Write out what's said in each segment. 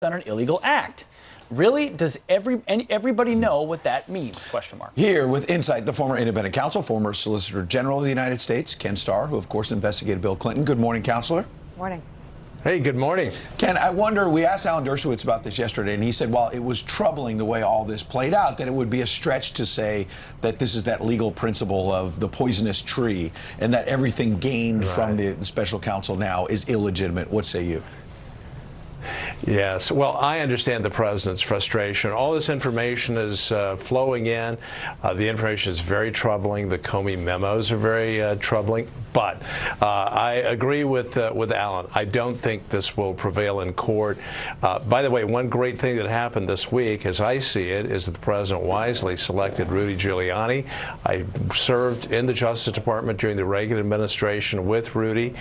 on an illegal act. Really, does everybody know what that means? Question mark. Here with insight, the former independent counsel, former Solicitor General of the United States, Ken Starr, who of course investigated Bill Clinton. Good morning, Counselor. Morning. Hey, good morning. Ken, I wonder, we asked Alan Dershowitz about this yesterday, and he said, while it was troubling the way all this played out, that it would be a stretch to say that this is that legal principle of the poisonous tree and that everything gained from the special counsel now is illegitimate. What say you? Yes. Well, I understand the president's frustration. All this information is flowing in. The information is very troubling. The Comey memos are very troubling. But I agree with Alan. I don't think this will prevail in court. By the way, one great thing that happened this week, as I see it, is that the president wisely selected Rudy Giuliani. I served in the Justice Department during the Reagan administration with Rudy.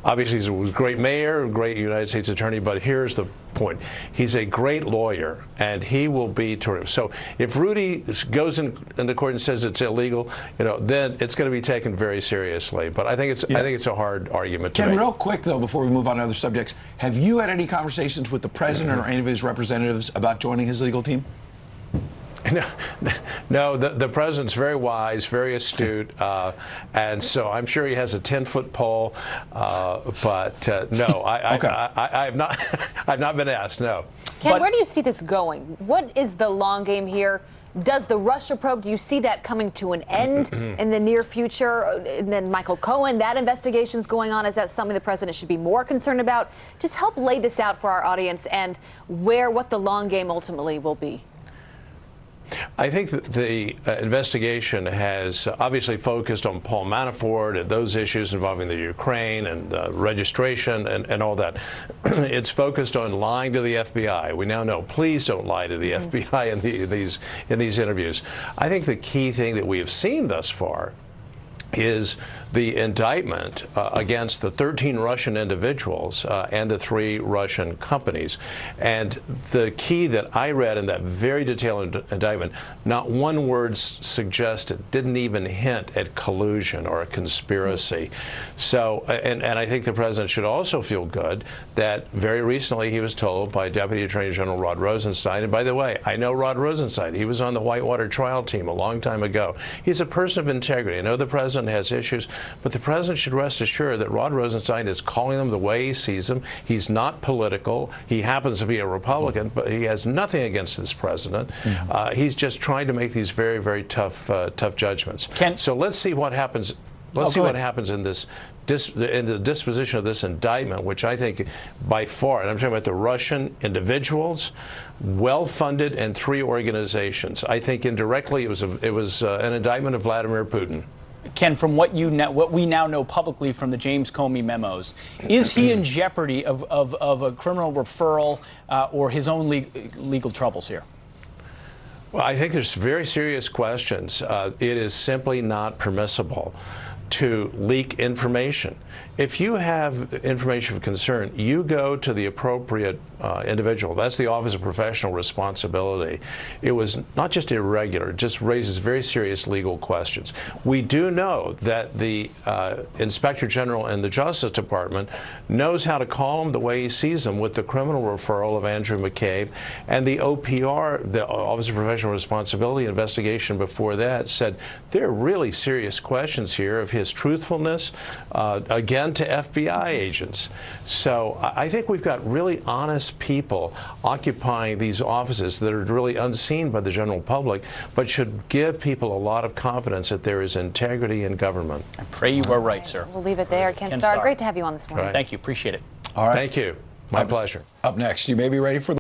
Obviously, he's a great mayor, a great United States attorney, but here's the point. He's a great lawyer, and he will be terrific. So if Rudy goes into court and says it's illegal, then it's going to be taken very seriously. But I think it's a hard argument to Ken, make. real quick though, before we move on to other subjects, have you had any conversations with the president or any of his representatives about joining his legal team? No, the president's very wise, very astute, and so I'm sure he has a 10-foot pole. But no, I have not. I've not been asked. No. Ken, where do you see this going? What is the long game here? Does the Russia probe, do you see that coming to an end in the near future? And then Michael Cohen, that investigation's going on. Is that something the president should be more concerned about? Just help lay this out for our audience and what the long game ultimately will be. I think that the investigation has obviously focused on Paul Manafort and those issues involving the Ukraine and registration and all that. It's focused on lying to the FBI. We now know, please don't lie to the FBI in these interviews. I think the key thing that we have seen thus far is the indictment against the 13 Russian individuals and the 3 Russian companies. And the key that I read in that very detailed indictment, not one word suggested, didn't even hint at collusion or a conspiracy. So, and I think the president should also feel good that very recently he was told by Deputy Attorney General Rod Rosenstein, and by the way, I know Rod Rosenstein. He was on the Whitewater trial team a long time ago. He's a person of integrity. I know the president has issues, but the president should rest assured that Rod Rosenstein is calling them the way he sees them. He's not political. He happens to be a Republican, but he has nothing against this president. He's just trying to make these very, very tough judgments. So let's see what happens. Let's see what happens in this in the disposition of this indictment, which I think by far, and I'm talking about the Russian individuals, well-funded, and 3 organizations. I think indirectly it was an indictment of Vladimir Putin. Ken, from what we now know publicly from the James Comey memos, is he in jeopardy of a criminal referral or his own legal troubles here? Well, I think there's very serious questions. It is simply not permissible to leak information. If you have information of concern, you go to the appropriate individual. That's the Office of Professional Responsibility. It was not just irregular, it just raises very serious legal questions. We do know that the Inspector General in the Justice Department knows how to call them the way he sees them with the criminal referral of Andrew McCabe, and the OPR, the Office of Professional Responsibility investigation before that, said there are really serious questions here of his truthfulness, again, to FBI agents. So I think we've got really honest people occupying these offices that are really unseen by the general public, but should give people a lot of confidence that there is integrity in government. I pray you are right, sir. We'll leave it there. Ken Starr, great to have you on this morning. Thank you. Appreciate it. All right. Thank you. My pleasure. Up next, you may be ready for the